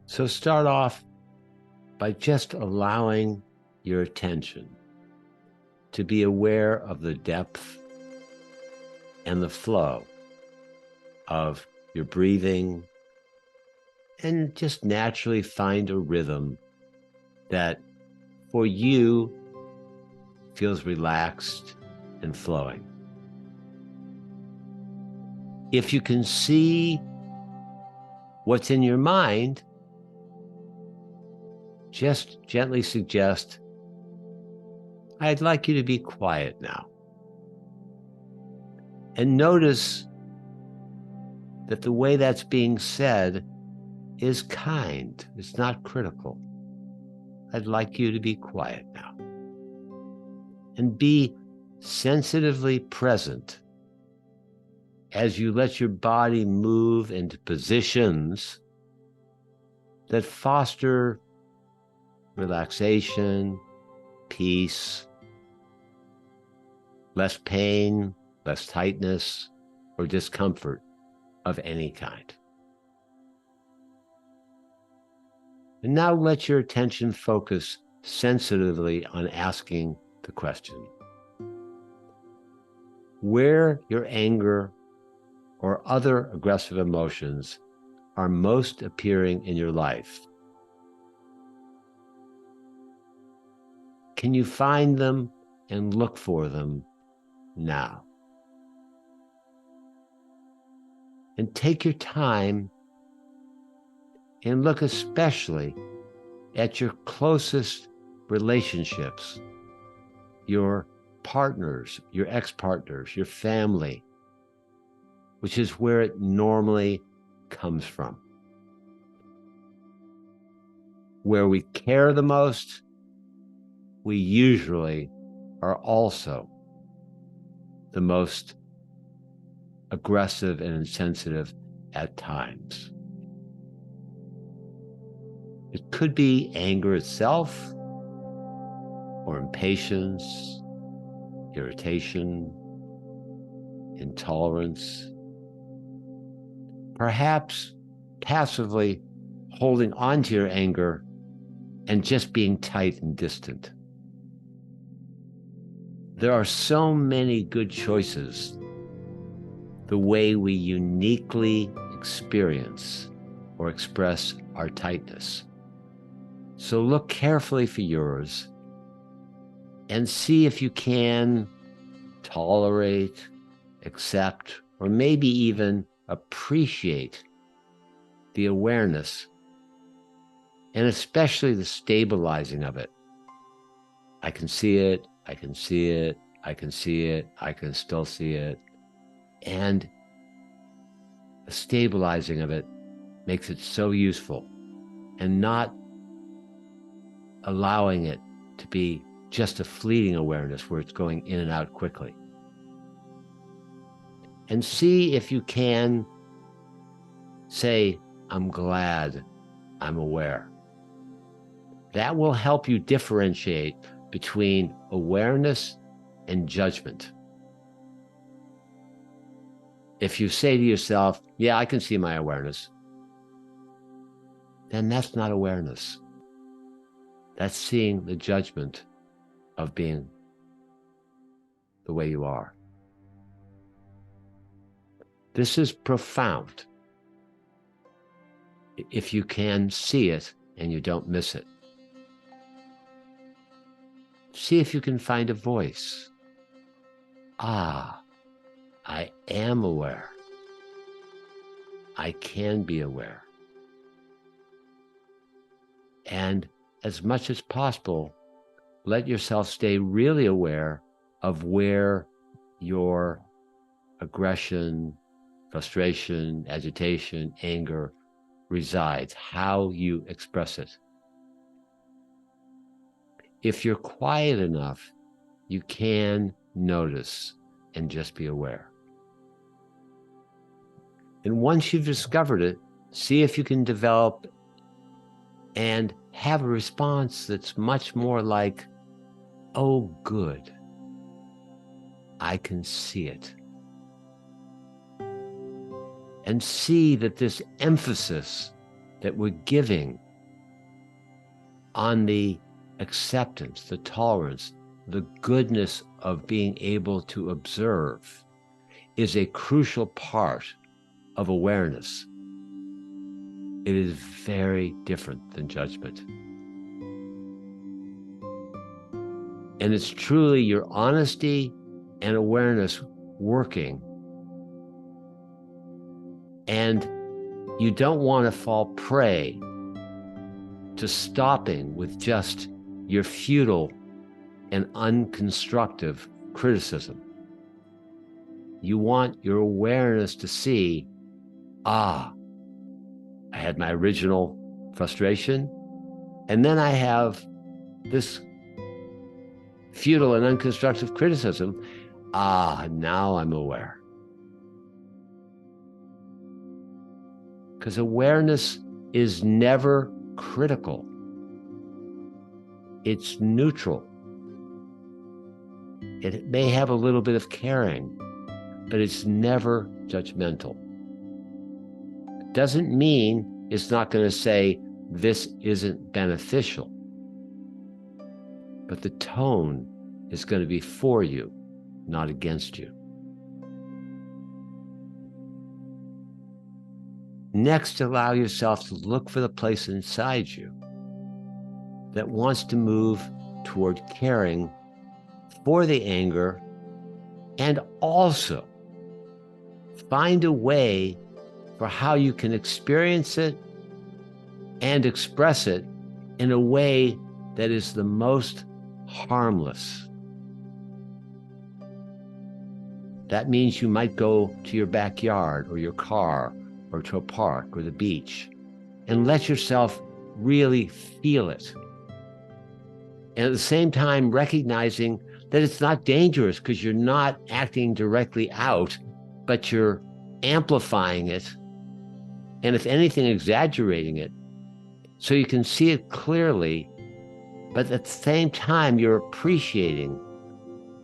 So start off by just allowing your attention to be aware of the depth and the flow of your breathing, and just naturally find a rhythm that for you feels relaxed and flowing. If you can see what's in your mind, just gently suggest, I'd like you to be quiet now. And notice that the way that's being said is kind. It's not critical. I'd like you to be quiet now. And be sensitively present as you let your body move into positions that foster relaxation, peace, less pain, less tightness, or discomfort of any kind. And now let your attention focus sensitively on asking the question, where your anger or other aggressive emotions are most appearing in your life. Can you find them and look for them now? And take your time and look especially at your closest relationships, your partners, your ex-partners, your family, which is where it normally comes from. Where we care the most, we usually are also the most aggressive and insensitive at times. It could be anger itself, or impatience, irritation, intolerance, perhaps passively holding on to your anger and just being tight and distant. There are so many good choices the way we uniquely experience or express our tightness. So look carefully for yours and see if you can tolerate, accept, or maybe even appreciate the awareness, and especially the stabilizing of it. I can see it, I can see it, I can see it, I can still see it. And the stabilizing of it makes it so useful, and not allowing it to be just a fleeting awareness where it's going in and out quickly. And see if you can say, I'm glad I'm aware. That will help you differentiate between awareness and judgment. If you say to yourself, yeah, I can see my awareness, then that's not awareness. That's seeing the judgment of being the way you are. This is profound if you can see it and you don't miss it. See if you can find a voice. Ah, I am aware. I can be aware. And as much as possible, let yourself stay really aware of where your aggression, frustration, agitation, anger resides, how you express it. If you're quiet enough, you can notice and just be aware. And once you've discovered it, see if you can develop and have a response that's much more like, oh, good, I can see it. And see that this emphasis that we're giving on the acceptance, the tolerance, the goodness of being able to observe is a crucial part of awareness. It is very different than judgment. And it's truly your honesty and awareness working. And you don't want to fall prey to stopping with just your futile and unconstructive criticism. You want your awareness to see, I had my original frustration, and then I have this futile and unconstructive criticism. Now I'm aware. Because awareness is never critical. It's neutral. It may have a little bit of caring, but it's never judgmental. It doesn't mean it's not going to say this isn't beneficial, but the tone is going to be for you, not against you. Next, allow yourself to look for the place inside you that wants to move toward caring for the anger, and also find a way for how you can experience it and express it in a way that is the most harmless. That means you might go to your backyard or your car or to a park or the beach and let yourself really feel it. And at the same time, recognizing that it's not dangerous because you're not acting directly out, but you're amplifying it. And if anything, exaggerating it so you can see it clearly, but at the same time, you're appreciating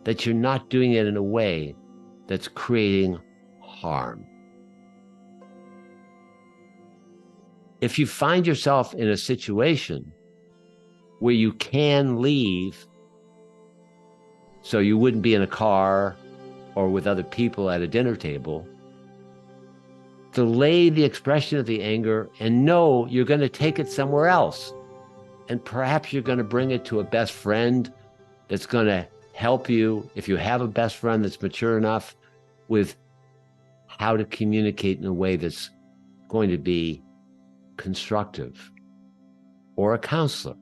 that you're not doing it in a way that's creating harm. If you find yourself in a situation where you can leave, so you wouldn't be in a car or with other people at a dinner table, delay the expression of the anger and know you're going to take it somewhere else. And perhaps you're going to bring it to a best friend that's going to help you, if you have a best friend that's mature enough, with how to communicate in a way that's going to be constructive, or a counselor.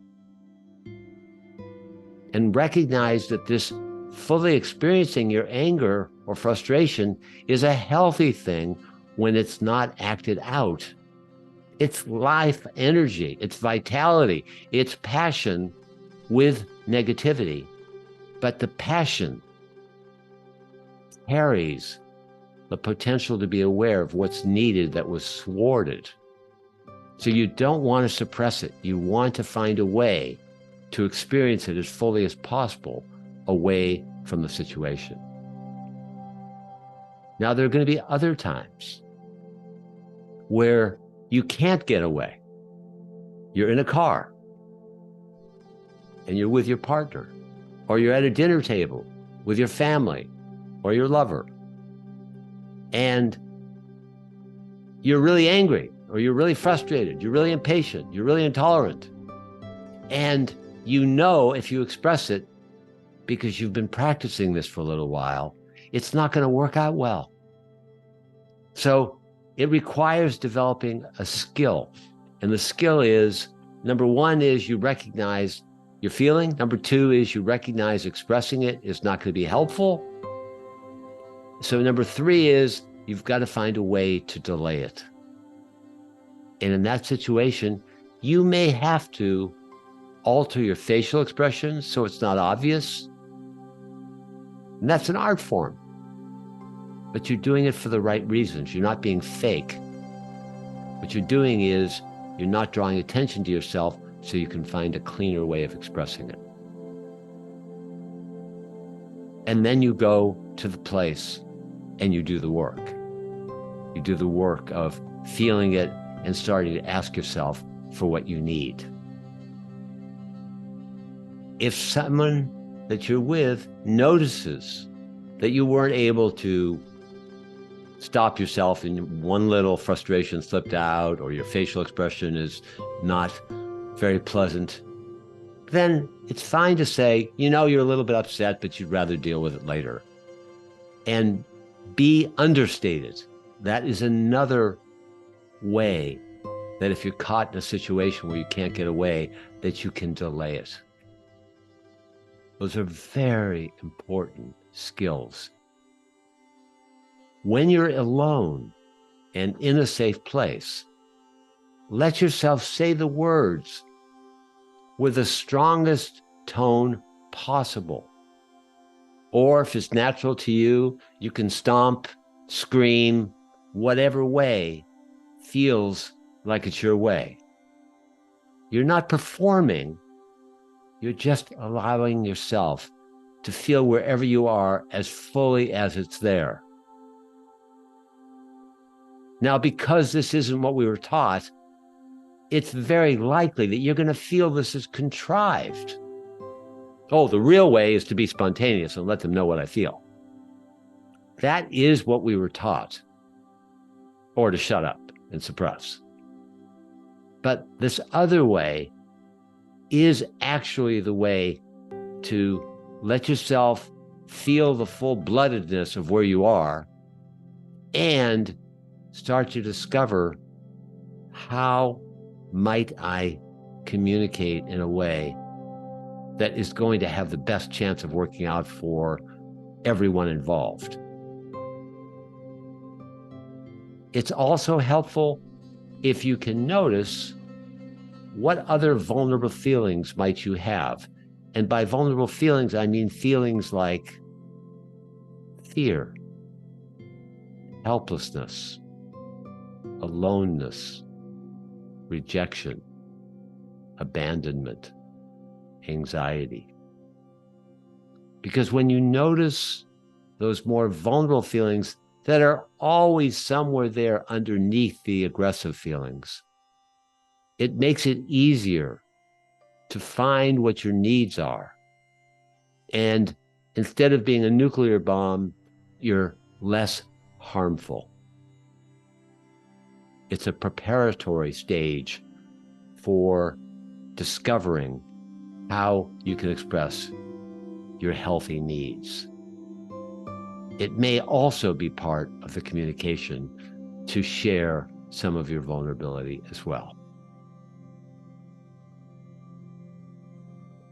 And recognize that this fully experiencing your anger or frustration is a healthy thing when it's not acted out. It's life energy, it's vitality, it's passion with negativity. But the passion carries the potential to be aware of what's needed that was thwarted. So you don't want to suppress it. You want to find a way to experience it as fully as possible away from the situation. Now, there are going to be other times where you can't get away. You're in a car and you're with your partner, or you're at a dinner table with your family or your lover, and you're really angry, or you're really frustrated, you're really impatient, you're really intolerant. And you know if you express it, because you've been practicing this for a little while, it's not going to work out well. So it requires developing a skill. And the skill is, number one is you recognize your feeling. Number two is you recognize expressing it is not going to be helpful. So number three is you've got to find a way to delay it. And in that situation, you may have to alter your facial expressions so it's not obvious. And that's an art form. But you're doing it for the right reasons. You're not being fake. What you're doing is you're not drawing attention to yourself so you can find a cleaner way of expressing it. And then you go to the place and you do the work. You do the work of feeling it and starting to ask yourself for what you need. If someone that you're with notices that you weren't able to stop yourself and one little frustration slipped out, or your facial expression is not very pleasant, then it's fine to say, you're a little bit upset, but you'd rather deal with it later. And be understated. That is another way that if you're caught in a situation where you can't get away, that you can delay it. Those are very important skills. When you're alone and in a safe place, let yourself say the words with the strongest tone possible. Or if it's natural to you, you can stomp, scream, whatever way feels like it's your way. You're not performing. You're just allowing yourself to feel wherever you are as fully as it's there. Now, because this isn't what we were taught, it's very likely that you're going to feel this is contrived. Oh, the real way is to be spontaneous and let them know what I feel. That is what we were taught, or to shut up and suppress. But this other way is actually the way to let yourself feel the full-bloodedness of where you are and start to discover, how might I communicate in a way that is going to have the best chance of working out for everyone involved. It's also helpful if you can notice what other vulnerable feelings might you have. And by vulnerable feelings, I mean feelings like fear, helplessness, aloneness, rejection, abandonment, anxiety. Because when you notice those more vulnerable feelings that are always somewhere there underneath the aggressive feelings, it makes it easier to find what your needs are. And instead of being a nuclear bomb, you're less harmful. It's a preparatory stage for discovering how you can express your healthy needs. It may also be part of the communication to share some of your vulnerability as well.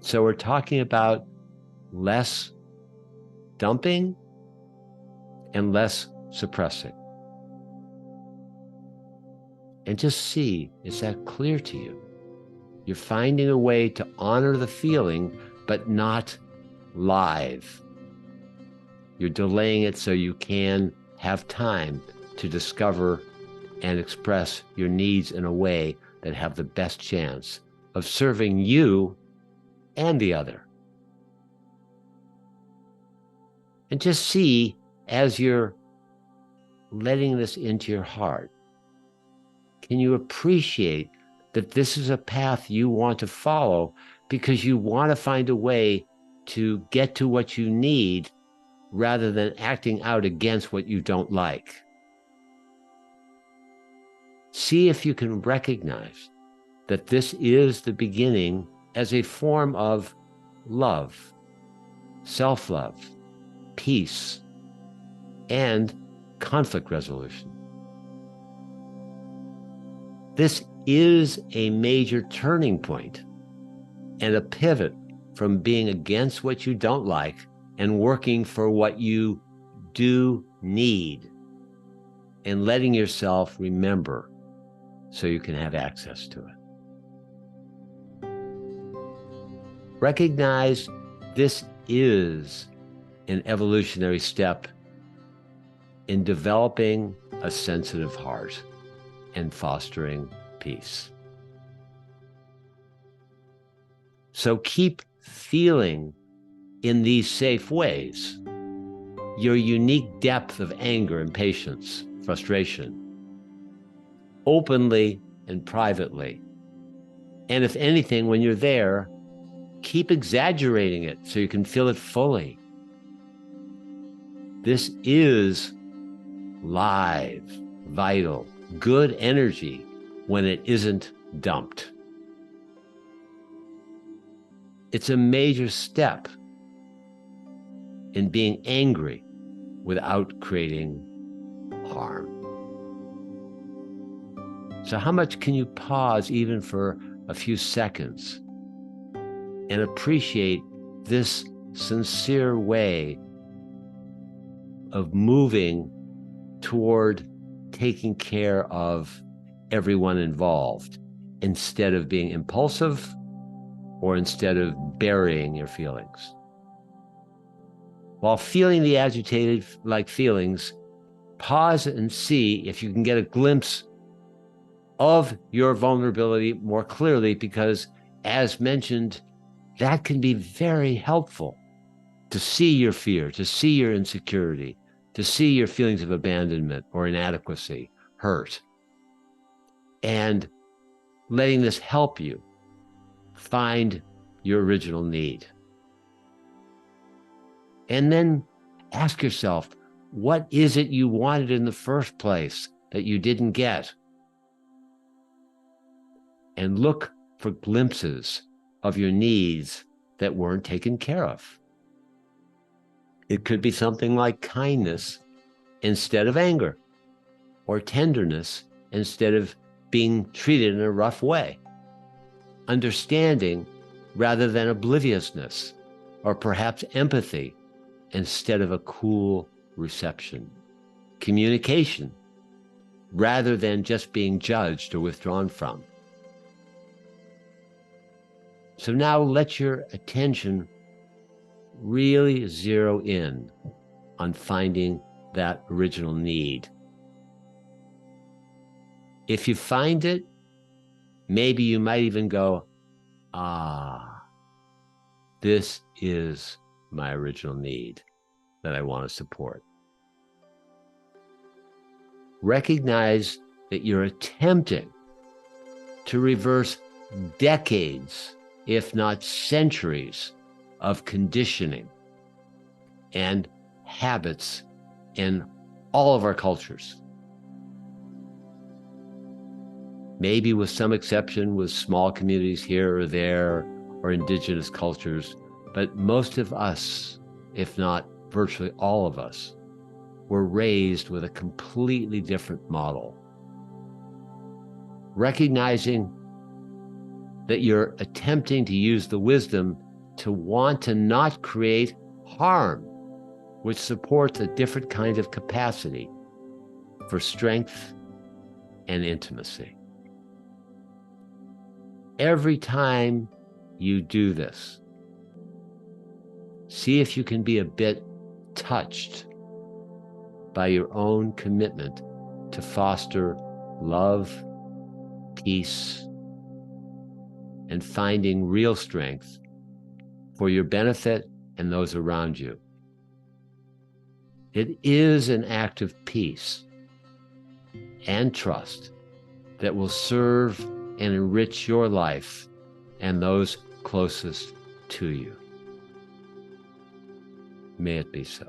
So we're talking about less dumping and less suppressing. And just see, is that clear to you? You're finding a way to honor the feeling, but not live. You're delaying it so you can have time to discover and express your needs in a way that have the best chance of serving you and the other. And just see, as you're letting this into your heart, can you appreciate that this is a path you want to follow because you want to find a way to get to what you need rather than acting out against what you don't like? See if you can recognize that this is the beginning as a form of love, self-love, peace, and conflict resolution. This is a major turning point and a pivot from being against what you don't like and working for what you do need, and letting yourself remember so you can have access to it. Recognize this is an evolutionary step in developing a sensitive heart and fostering peace. So keep feeling in these safe ways your unique depth of anger, impatience, frustration, openly and privately. And if anything, when you're there, keep exaggerating it so you can feel it fully. This is live, vital, good energy when it isn't dumped. It's a major step in being angry without creating harm. So how much can you pause even for a few seconds and appreciate this sincere way of moving toward taking care of everyone involved instead of being impulsive or instead of burying your feelings? While feeling the agitated like feelings, pause and see if you can get a glimpse of your vulnerability more clearly, because as mentioned, that can be very helpful to see your fear, to see your insecurity, to see your feelings of abandonment or inadequacy, hurt, and letting this help you find your original need. And then ask yourself, what is it you wanted in the first place that you didn't get? And look for glimpses of your needs that weren't taken care of. It could be something like kindness instead of anger, or tenderness instead of being treated in a rough way, understanding rather than obliviousness, or perhaps empathy instead of a cool reception, communication rather than just being judged or withdrawn from. So now let your attention really zero in on finding that original need. If you find it, maybe you might even go, this is my original need that I want to support. Recognize that you're attempting to reverse decades, if not centuries, of conditioning and habits in all of our cultures. Maybe with some exception with small communities here or there, or indigenous cultures, but most of us, if not virtually all of us, were raised with a completely different model. Recognizing that you're attempting to use the wisdom to want to not create harm, which supports a different kind of capacity for strength and intimacy. Every time you do this, see if you can be a bit touched by your own commitment to foster love, peace, and finding real strength for your benefit and those around you. It is an act of peace and trust that will serve and enrich your life and those closest to you. May it be so.